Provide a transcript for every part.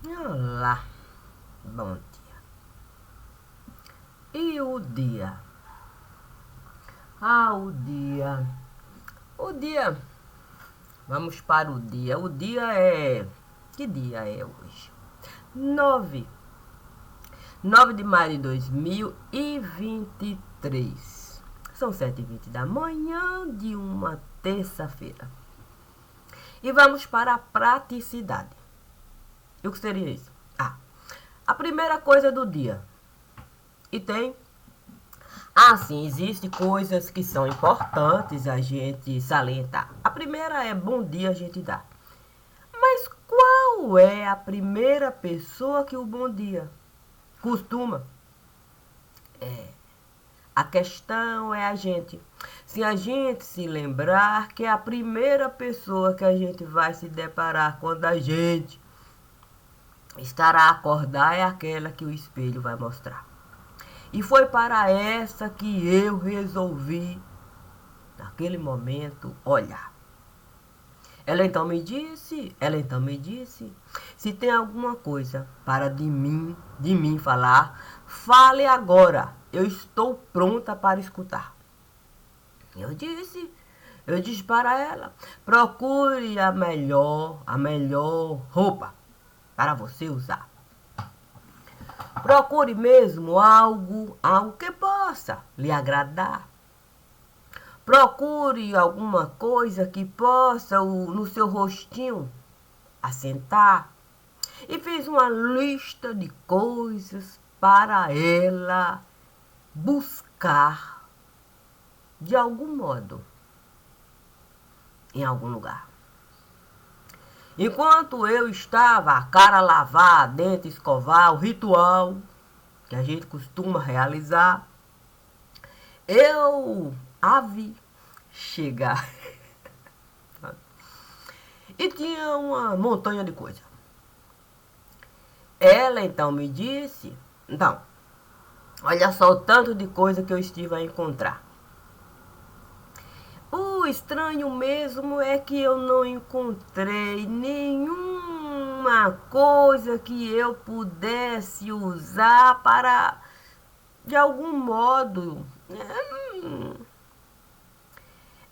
Olá, bom dia. E o dia? O dia. O dia. Vamos para o dia. O dia é. Que dia é hoje? 9. 9 de maio de 2023. São 7h20 da manhã de uma terça-feira. E vamos para a praticidade. E o que seria isso? A primeira coisa do dia. E tem sim, existem coisas que são importantes a gente salientar. A primeira é bom dia a gente dá. Mas qual é a primeira pessoa que o bom dia costuma? A questão é a gente. Se a gente se lembrar que a primeira pessoa que a gente vai se deparar quando a gente estará a acordar é aquela que o espelho vai mostrar. E foi para essa que eu resolvi, naquele momento, olhar. Ela então me disse, se tem alguma coisa para de mim falar, fale agora. Eu estou pronta para escutar. Eu disse, eu disse para ela, procure a melhor roupa para você usar. Procure mesmo algo que possa lhe agradar. Procure alguma coisa que possa no seu rostinho assentar. E fiz uma lista de coisas para ela buscar de algum modo em algum lugar. Enquanto eu estava a cara lavar, dente escovar, o ritual que a gente costuma realizar, eu a vi chegar. E tinha uma montanha de coisa. Ela então me disse, então, olha só o tanto de coisa que eu estive a encontrar. O estranho mesmo é que eu não encontrei nenhuma coisa que eu pudesse usar para, de algum modo.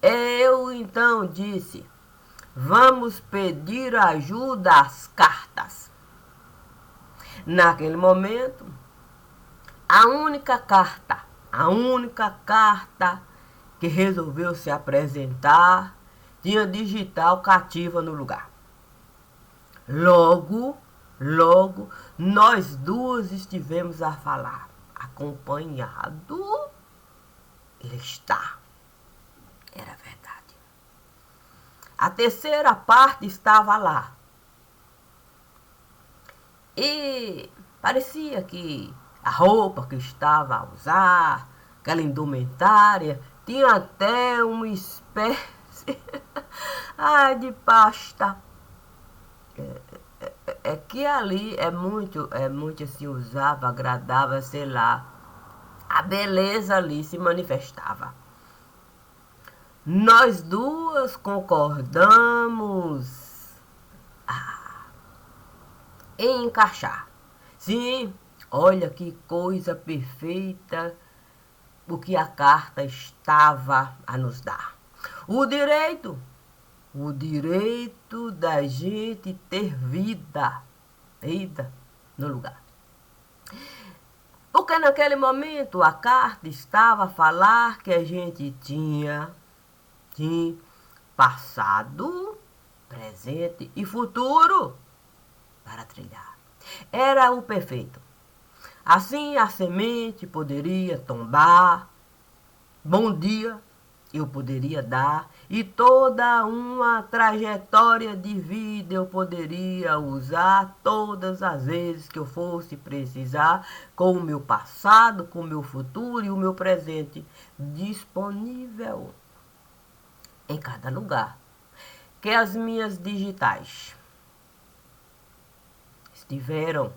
Eu então disse, vamos pedir ajuda às cartas. Naquele momento, a única carta que resolveu se apresentar tinha digital cativa no lugar. Logo, nós duas estivemos a falar. Acompanhado, ele está. Era verdade. A terceira parte estava lá. E parecia que a roupa que estava a usar, aquela indumentária, tinha até uma espécie de pasta. É que ali é muito assim, usava, agradável, sei lá. A beleza ali se manifestava. Nós duas concordamos em encaixar. Sim, olha que coisa perfeita o que a carta estava a nos dar. O direito, o direito da gente ter vida no lugar. Porque naquele momento a carta estava a falar que a gente tinha passado, presente e futuro para trilhar. Era o perfeito. Assim a semente poderia tombar, bom dia eu poderia dar, e toda uma trajetória de vida eu poderia usar todas as vezes que eu fosse precisar, com o meu passado, com o meu futuro e o meu presente disponível em cada lugar que as minhas digitais estiveram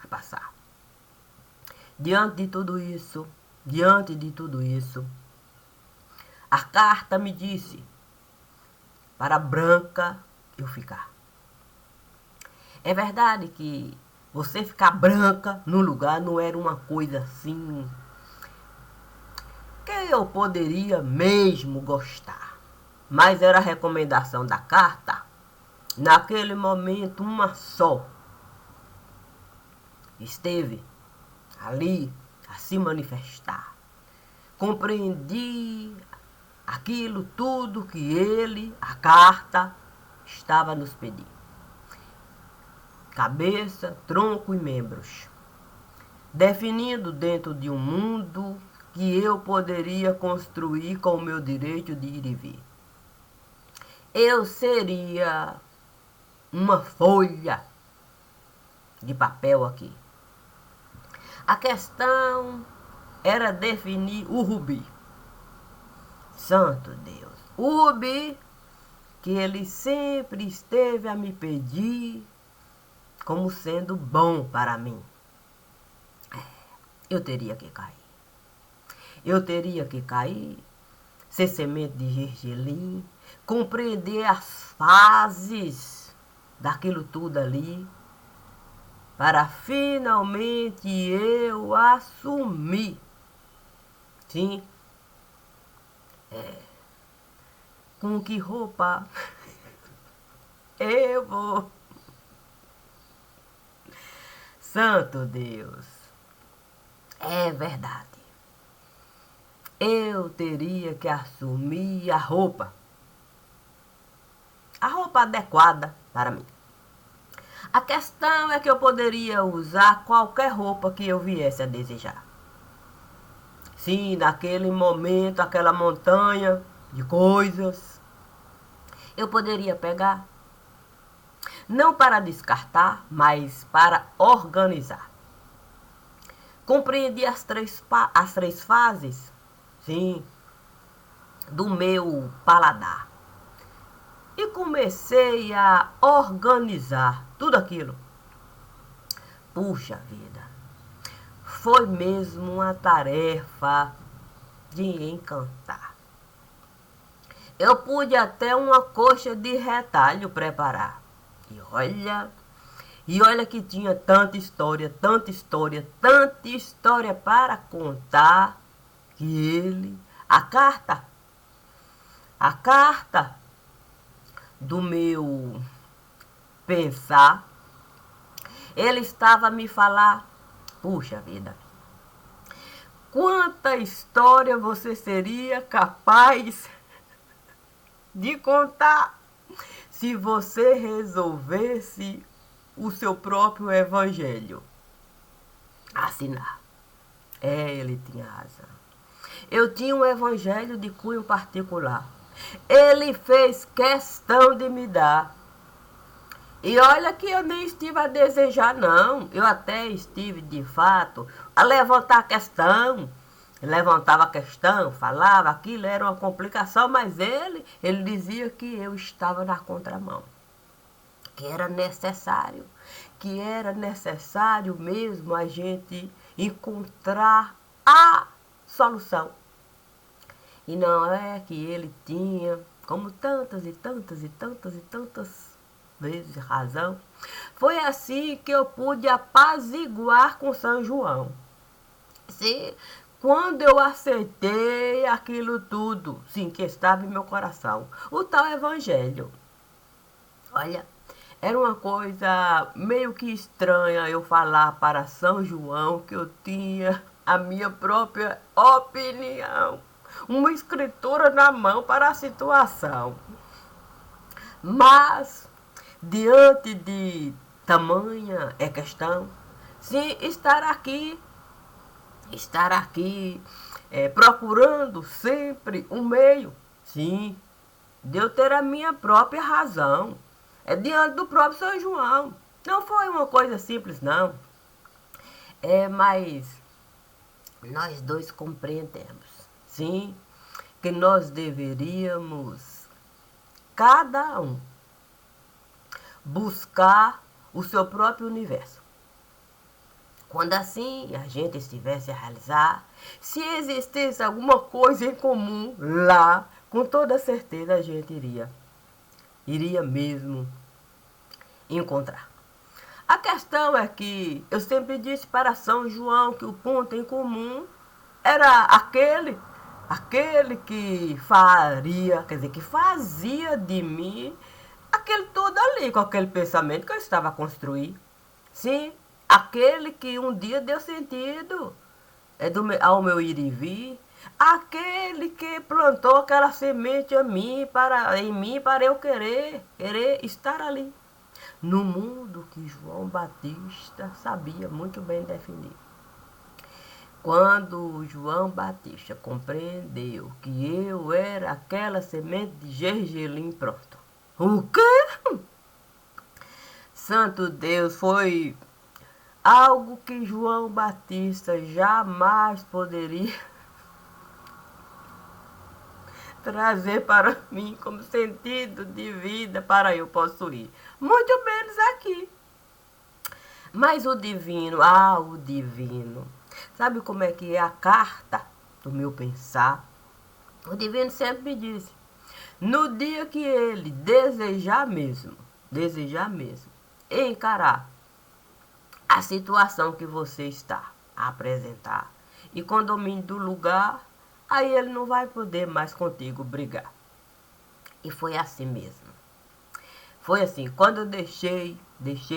a passar. Diante de tudo isso, a carta me disse para Branca eu ficar. É verdade que você ficar branca no lugar não era uma coisa assim que eu poderia mesmo gostar. Mas era a recomendação da carta. Naquele momento, uma só esteve ali a se manifestar. Compreendi aquilo tudo que ele, a carta, estava nos pedindo. Cabeça, tronco e membros. Definindo dentro de um mundo que eu poderia construir com o meu direito de ir e vir. Eu seria uma folha de papel aqui. A questão era definir o rubi. Santo Deus. O rubi que ele sempre esteve a me pedir como sendo bom para mim. Eu teria que cair. Eu teria que cair, ser semente de gergelim, compreender as fases daquilo tudo ali, para finalmente eu assumir. Sim. Com que roupa eu vou? Santo Deus. É verdade. Eu teria que assumir a roupa adequada para mim. A questão é que eu poderia usar qualquer roupa que eu viesse a desejar. Sim, naquele momento, aquela montanha de coisas, eu poderia pegar, não para descartar, mas para organizar. Compreendi as três fases, sim, do meu paladar. E comecei a organizar tudo aquilo. Puxa vida, foi mesmo uma tarefa de encantar. Eu pude até uma coxa de retalho preparar. E olha que tinha tanta história para contar que ele, a carta do meu pensar, ele estava a me falar, puxa vida, quanta história você seria capaz de contar se você resolvesse o seu próprio evangelho assinar. Ele tinha razão. Eu tinha um evangelho de cunho particular. Ele fez questão de me dar. E olha que eu nem estive a desejar, não. Eu até estive, de fato, a levantar a questão. Levantava a questão, falava, aquilo era uma complicação, mas ele dizia que eu estava na contramão. Que era necessário mesmo a gente encontrar a solução. E não é que ele tinha, como tantas vezes, razão. Foi assim que eu pude apaziguar com São João. Sim, quando eu aceitei aquilo tudo, sim, que estava em meu coração, o tal evangelho. Olha, era uma coisa meio que estranha eu falar para São João que eu tinha a minha própria opinião. Uma escritura na mão para a situação. Mas, diante de tamanha questão, sim, estar aqui, procurando sempre um meio, sim, de eu ter a minha própria razão. É diante do próprio São João. Não foi uma coisa simples, não. Mas nós dois compreendemos, sim, que nós deveríamos, cada um, buscar o seu próprio universo. Quando assim a gente estivesse a realizar, se existisse alguma coisa em comum lá, com toda certeza a gente iria mesmo encontrar. A questão é que eu sempre disse para São João que o ponto em comum era aquele que faria, quer dizer, que fazia de mim aquele todo ali, com aquele pensamento que eu estava a construir. Sim, aquele que um dia deu sentido ao meu ir e vir, aquele que plantou aquela semente em mim para eu querer estar ali. No mundo que João Batista sabia muito bem definir. Quando João Batista compreendeu que eu era aquela semente de gergelim, pronto. O quê? Santo Deus, foi algo que João Batista jamais poderia trazer para mim como sentido de vida para eu possuir. Muito menos aqui. Mas o divino, o divino. Sabe como é que é a carta do meu pensar? O divino sempre me disse, no dia que ele desejar mesmo, encarar a situação que você está a apresentar e com domínio do lugar, aí ele não vai poder mais contigo brigar. E foi assim mesmo. Foi assim, quando eu deixei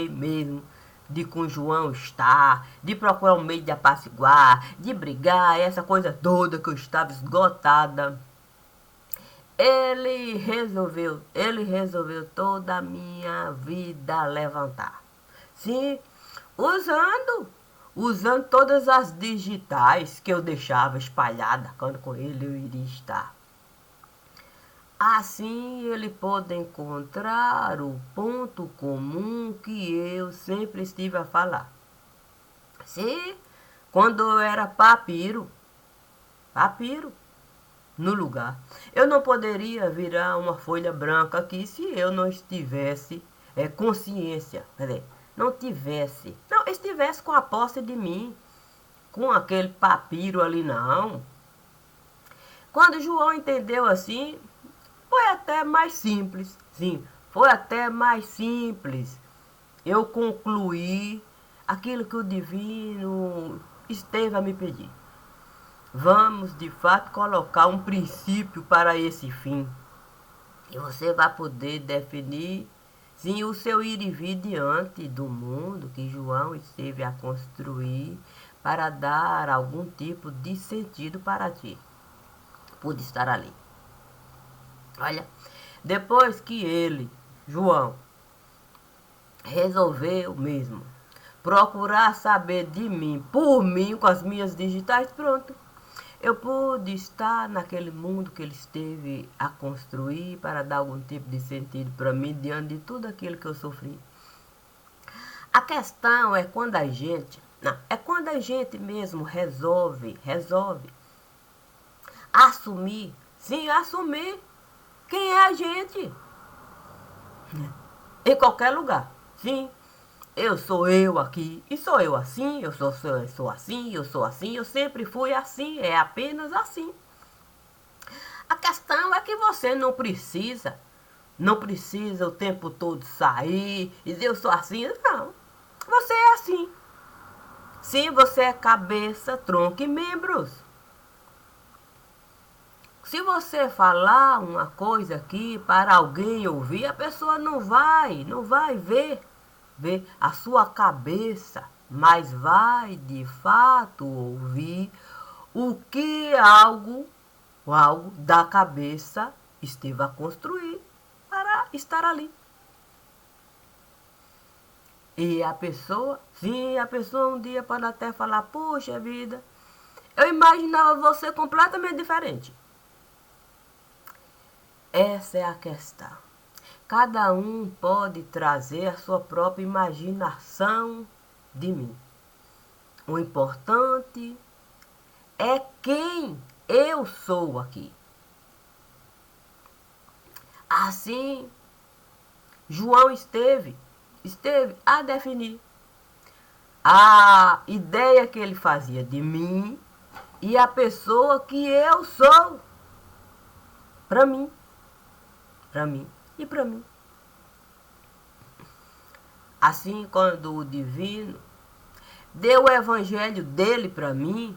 mesmo de com João estar, de procurar um meio de apaciguar, de brigar, essa coisa toda que eu estava esgotada. Ele resolveu toda a minha vida levantar. Sim, usando todas as digitais que eu deixava espalhada quando com ele eu iria estar. Assim ele pôde encontrar o ponto comum que eu sempre estive a falar. Sim, quando eu era papiro, no lugar. Eu não poderia virar uma folha branca aqui se eu não estivesse consciência, quer dizer, não estivesse com a posse de mim, com aquele papiro ali não. Quando João entendeu assim, foi até mais simples, sim, foi até mais simples eu concluir aquilo que o divino esteve a me pedir. Vamos, de fato, colocar um princípio para esse fim. E você vai poder definir, sim, o seu ir e vir diante do mundo que João esteve a construir para dar algum tipo de sentido para ti. Pude estar ali. Olha, depois que ele, João, resolveu mesmo procurar saber de mim, por mim, com as minhas digitais, pronto. Eu pude estar naquele mundo que ele esteve a construir para dar algum tipo de sentido para mim diante de tudo aquilo que eu sofri. A questão é quando a gente, é quando a gente mesmo resolve assumir, sim, assumir quem é a gente. Em qualquer lugar, sim. Eu sou eu aqui, e sou eu assim, eu sou assim, eu sempre fui assim, é apenas assim. A questão é que você não precisa o tempo todo sair e dizer eu sou assim, não. Você é assim. Sim, você é cabeça, tronco e membros. Se você falar uma coisa aqui para alguém ouvir, a pessoa não vai ver a sua cabeça, mas vai de fato ouvir o que algo da cabeça esteve a construir para estar ali. E a pessoa um dia pode até falar, puxa vida, eu imaginava você completamente diferente. Essa é a questão. Cada um pode trazer a sua própria imaginação de mim. O importante é quem eu sou aqui. Assim, João esteve a definir a ideia que ele fazia de mim e a pessoa que eu sou para mim e para mim. Assim, quando o divino deu o evangelho dele para mim,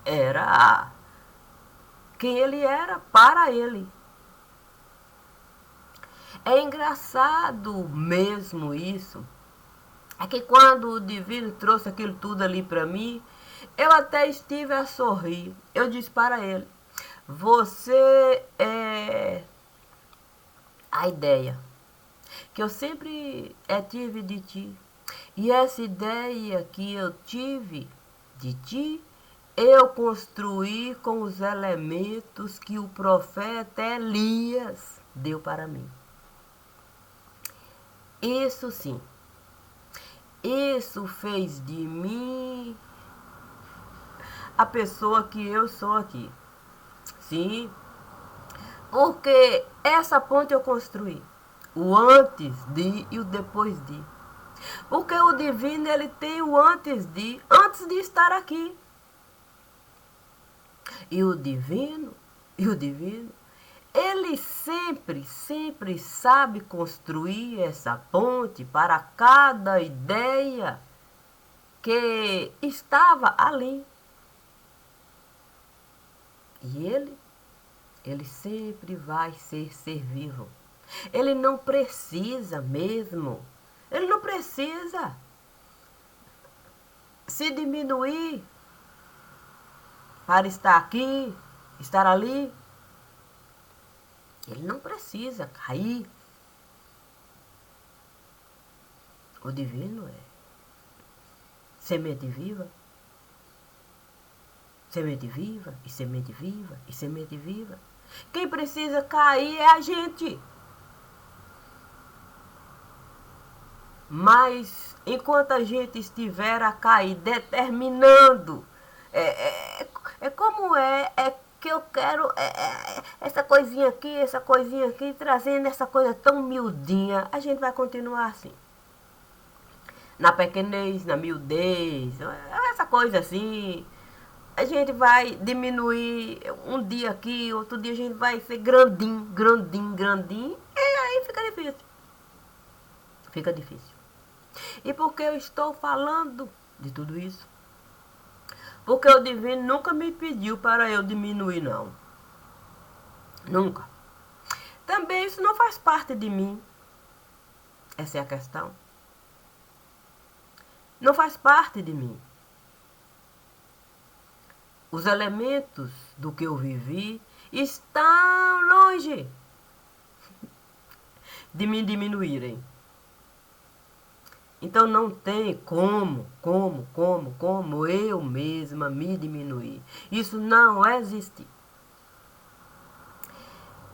era quem ele era para ele. É engraçado mesmo isso. É que quando o divino trouxe aquilo tudo ali para mim, eu até estive a sorrir. Eu disse para ele: você é a ideia que eu sempre tive de ti. E essa ideia que eu tive de ti, eu construí com os elementos que o profeta Elias deu para mim. Isso sim, isso fez de mim a pessoa que eu sou aqui. Sim, porque essa ponte eu construí. O antes de e o depois de. Porque o divino, ele tem o antes de estar aqui. E o divino, ele sempre sabe construir essa ponte para cada ideia que estava ali. E ele sempre vai ser vivo. Ele não precisa mesmo. Ele não precisa se diminuir para estar aqui, estar ali. Ele não precisa cair. O divino é semente viva. Semente viva, e semente viva, e semente viva. Quem precisa cair é a gente. Mas enquanto a gente estiver a cair, determinando, como é que eu quero essa coisinha aqui, trazendo essa coisa tão miudinha, a gente vai continuar assim. Na pequenez, na miudez, essa coisa assim. A gente vai diminuir um dia aqui, outro dia a gente vai ser grandinho, e aí fica difícil. Fica difícil. E por que eu estou falando de tudo isso? Porque o divino nunca me pediu para eu diminuir, não. Nunca. Também isso não faz parte de mim. Essa é a questão. Não faz parte de mim. Os elementos do que eu vivi estão longe de me diminuírem. Então não tem como eu mesma me diminuir. Isso não existe.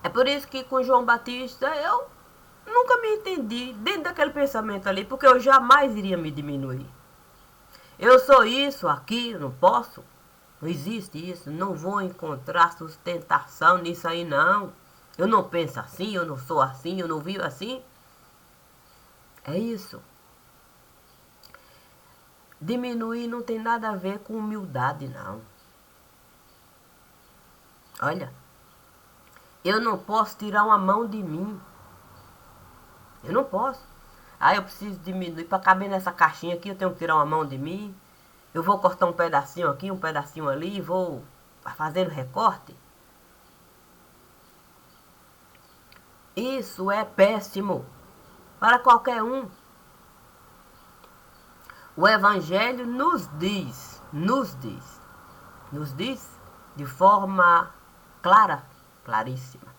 É por isso que com João Batista eu nunca me entendi dentro daquele pensamento ali, porque eu jamais iria me diminuir. Eu sou isso aqui, não posso. Não existe isso. Não vou encontrar sustentação nisso aí, não. Eu não penso assim, eu não sou assim, eu não vivo assim. É isso. Diminuir não tem nada a ver com humildade, não. Olha, eu não posso tirar uma mão de mim. Eu não posso. Ah, eu preciso diminuir. Para caber nessa caixinha aqui, eu tenho que tirar uma mão de mim. Eu vou cortar um pedacinho aqui, um pedacinho ali, vou fazendo recorte. Isso é péssimo para qualquer um. O Evangelho nos diz de forma clara, claríssima.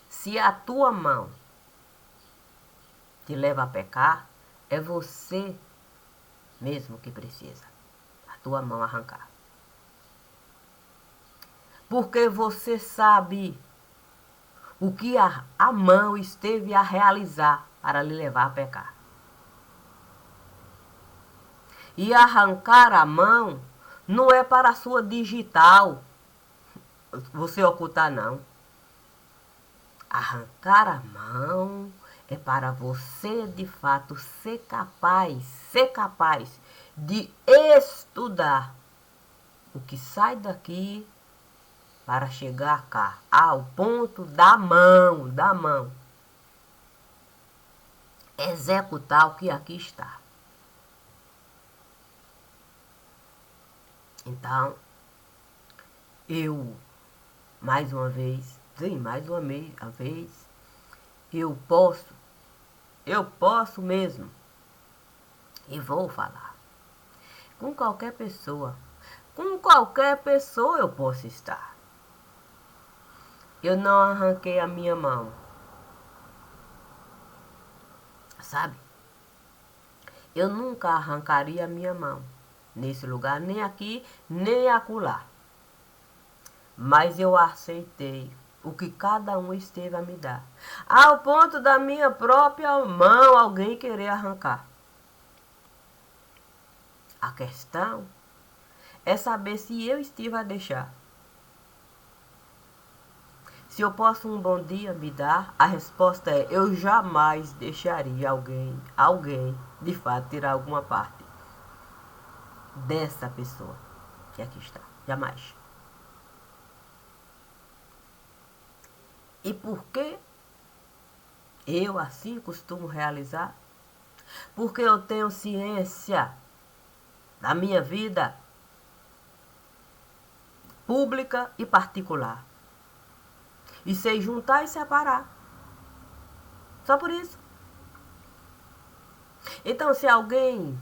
Se a tua mão te leva a pecar, é você mesmo que precisa a tua mão arrancar. Porque você sabe o que a mão esteve a realizar para lhe levar a pecar. E arrancar a mão não é para a sua digital você ocultar, não. Arrancar a mão é para você, de fato, ser capaz de estudar o que sai daqui para chegar cá, ao ponto da mão. executar o que aqui está. Então, eu, mais uma vez, eu posso mesmo, e vou falar. Com qualquer pessoa. Com qualquer pessoa eu posso estar. Eu não arranquei a minha mão. Sabe? Eu nunca arrancaria a minha mão. Nesse lugar, nem aqui, nem acolá. Mas eu aceitei o que cada um esteve a me dar. Ao ponto da minha própria mão alguém querer arrancar. A questão é saber se eu estive a deixar. Se eu posso um bom dia me dar, a resposta é: eu jamais deixaria alguém, de fato, tirar alguma parte dessa pessoa que aqui está. Jamais. E por que eu assim costumo realizar? Porque eu tenho ciência da minha vida pública e particular. E sei juntar e separar. Só por isso. Então, se alguém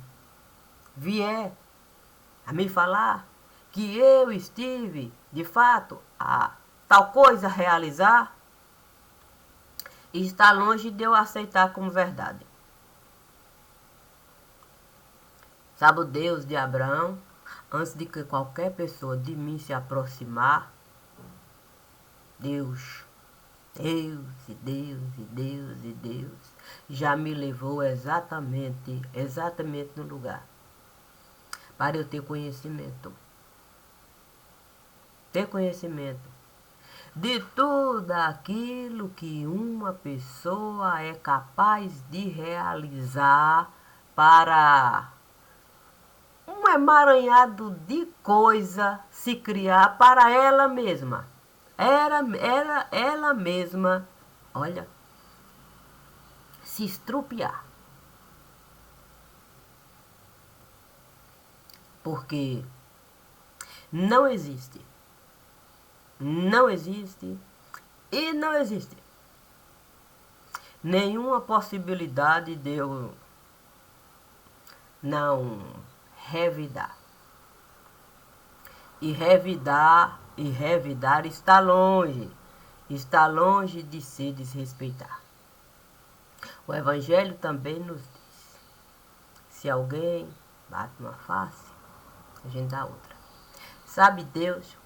vier a me falar que eu estive, de fato, a tal coisa realizar, está longe de eu aceitar como verdade. Sabe o Deus de Abraão? Antes de que qualquer pessoa de mim se aproximar, Deus já me levou exatamente no lugar para eu ter conhecimento. Ter conhecimento de tudo aquilo que uma pessoa é capaz de realizar para um emaranhado de coisa se criar para ela mesma. Ela mesma, olha, se estrupiar. Porque não existe e não existe nenhuma possibilidade de eu não revidar. E revidar está longe de se desrespeitar. O Evangelho também nos diz: se alguém bate uma face, a gente dá outra. Sabe, Deus,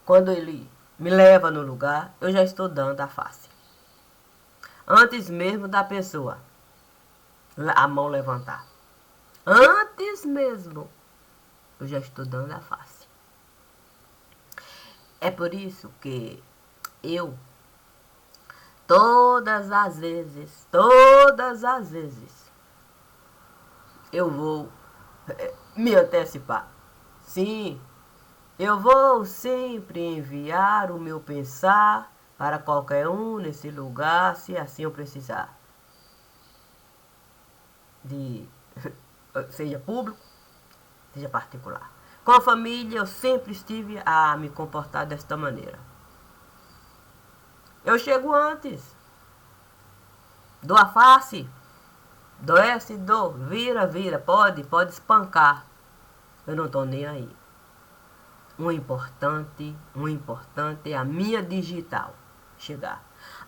quando Ele me leva no lugar, eu já estou dando a face. Antes mesmo da pessoa a mão levantar. Antes mesmo, eu já estou dando a face. É por isso que eu, todas as vezes, eu vou me antecipar. Sim, eu vou sempre enviar o meu pensar para qualquer um nesse lugar, se assim eu precisar. Seja público, seja particular. Com a família, eu sempre estive a me comportar desta maneira. Eu chego antes, dou a face, doece, dou, vira, pode espancar. Eu não estou nem aí. O importante é a minha digital chegar.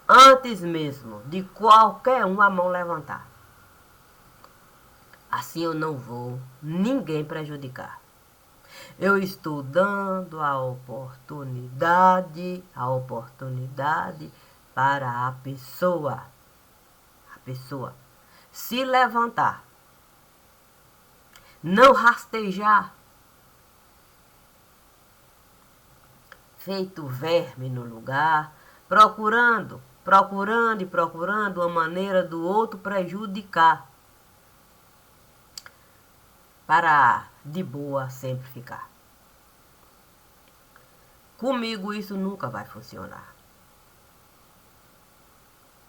Antes mesmo de qualquer um a mão levantar. Assim eu não vou ninguém prejudicar. Eu estou dando a oportunidade para a pessoa se levantar. Não rastejar. Feito verme no lugar, procurando uma maneira do outro prejudicar. Para de boa sempre ficar. Comigo isso nunca vai funcionar.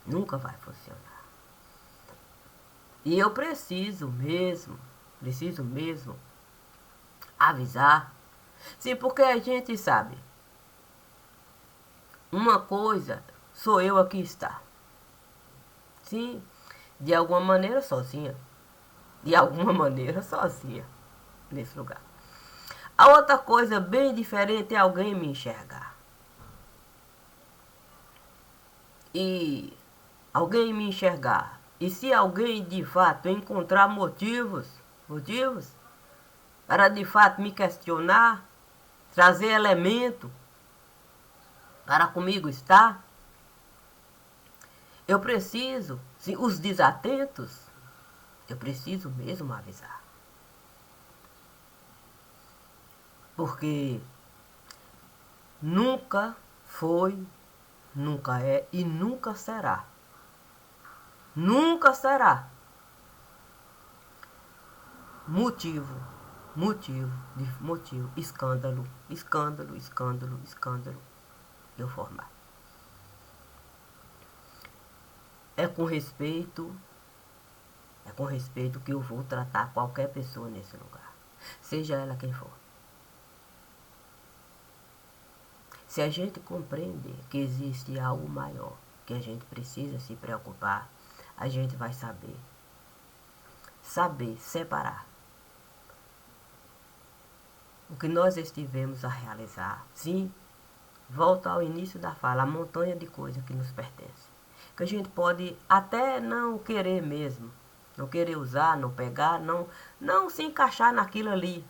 Nunca vai funcionar. E eu preciso mesmo avisar. Sim, porque a gente sabe, uma coisa sou eu aqui está. Sim, de alguma maneira sozinha. De alguma maneira sozinha nesse lugar. A outra coisa bem diferente é alguém me enxergar. E alguém me enxergar. E se alguém de fato encontrar motivos para de fato me questionar, trazer elemento para comigo estar, eu preciso, se os desatentos, eu preciso mesmo avisar. Porque nunca foi, nunca é e nunca será. Nunca será motivo, escândalo, eu formar. É com respeito que eu vou tratar qualquer pessoa nesse lugar, seja ela quem for. Se a gente compreender que existe algo maior que a gente precisa se preocupar, a gente vai saber separar o que nós estivemos a realizar. Sim, volta ao início da fala, a montanha de coisas que nos pertence. Que a gente pode até não querer mesmo, não querer usar, não pegar, não se encaixar naquilo ali.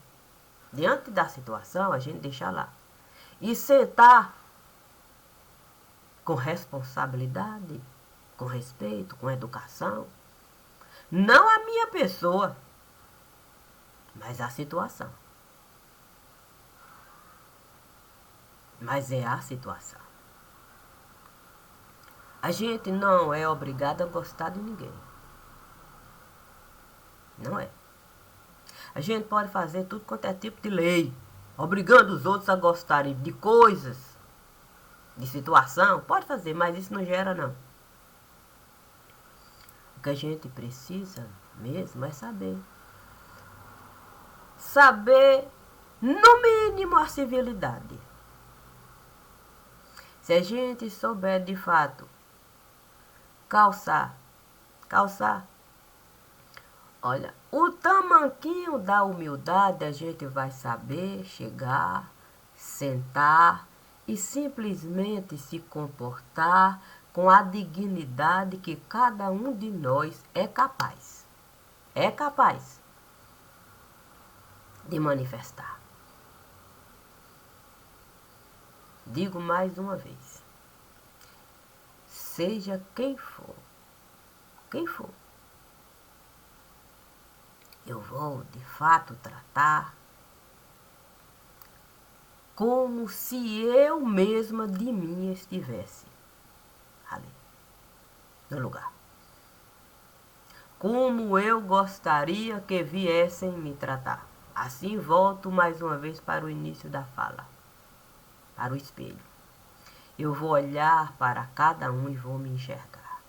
Diante da situação, a gente deixa lá. E sentar com responsabilidade, com respeito, com educação. Não a minha pessoa, mas a situação. Mas é a situação. A gente não é obrigado a gostar de ninguém. Não é. A gente pode fazer tudo quanto é tipo de lei, obrigando os outros a gostarem de coisas, de situação. Pode fazer, mas isso não gera não. O que a gente precisa mesmo é saber. Saber, no mínimo, a civilidade. Se a gente souber de fato calçar, olha, o tamanquinho da humildade a gente vai saber chegar, sentar e simplesmente se comportar com a dignidade que cada um de nós é capaz de manifestar. Digo mais uma vez, seja quem for, eu vou de fato tratar como se eu mesma de mim estivesse ali, no lugar. Como eu gostaria que viessem me tratar. Assim volto mais uma vez para o início da fala, para o espelho. Eu vou olhar para cada um e vou me enxergar.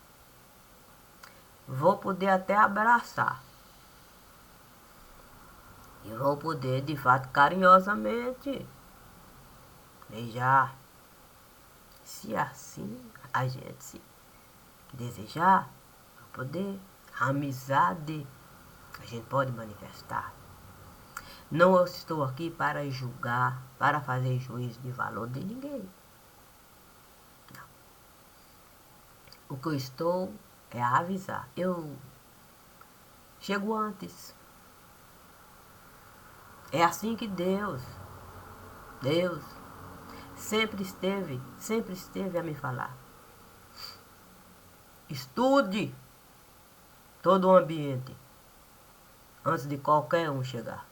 Vou poder até abraçar. E vou poder, de fato, carinhosamente beijar. Se assim a gente se desejar, poder, a amizade, a gente pode manifestar. Não estou aqui para julgar, para fazer juízo de valor de ninguém. Não. O que eu estou é a avisar. Eu chego antes. É assim que Deus sempre esteve a me falar. Estude todo o ambiente antes de qualquer um chegar.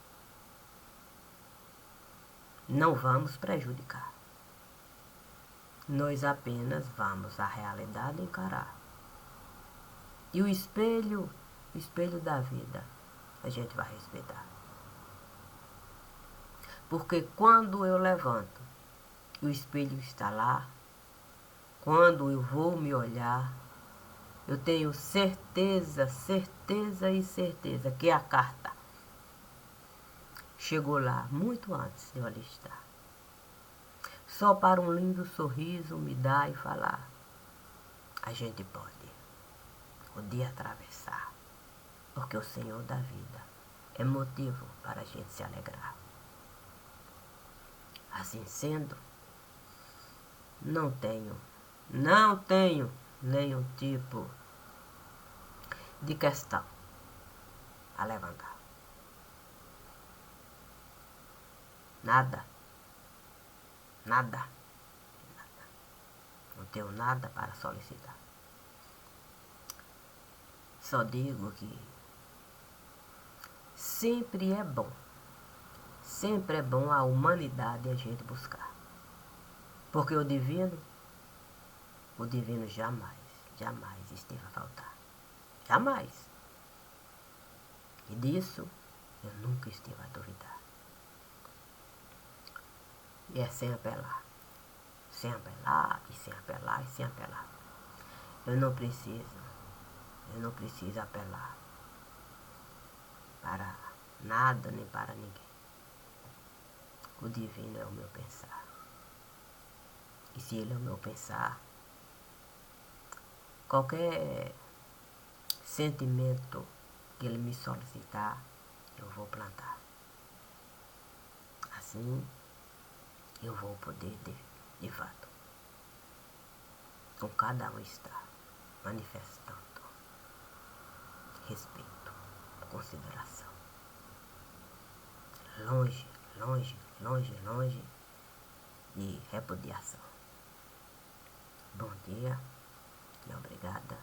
Não vamos prejudicar. Nós apenas vamos a realidade encarar. E o espelho da vida, a gente vai respeitar. Porque quando eu levanto, o espelho está lá. Quando eu vou me olhar, Eu tenho certeza, certeza e certeza que a carta chegou lá muito antes de eu alistar. Só para um lindo sorriso me dar e falar: a gente pode o dia atravessar, porque o Senhor da vida é motivo para a gente se alegrar. Assim sendo, não tenho nenhum tipo de questão a levantar. Nada, nada, nada. Não tenho nada para solicitar. Só digo que sempre é bom a humanidade a gente buscar. Porque o divino jamais, jamais esteve a faltar. Jamais. E disso eu nunca estive a duvidar. E é sem apelar. Sem apelar, e sem apelar, e sem apelar. Eu não preciso apelar para nada nem para ninguém. O divino é o meu pensar. E se ele é o meu pensar, qualquer sentimento que ele me solicitar, eu vou plantar. Assim, eu vou poder, de fato, com cada um estar manifestando respeito, consideração. Longe, longe, longe, longe de repudiação. Bom dia e obrigada.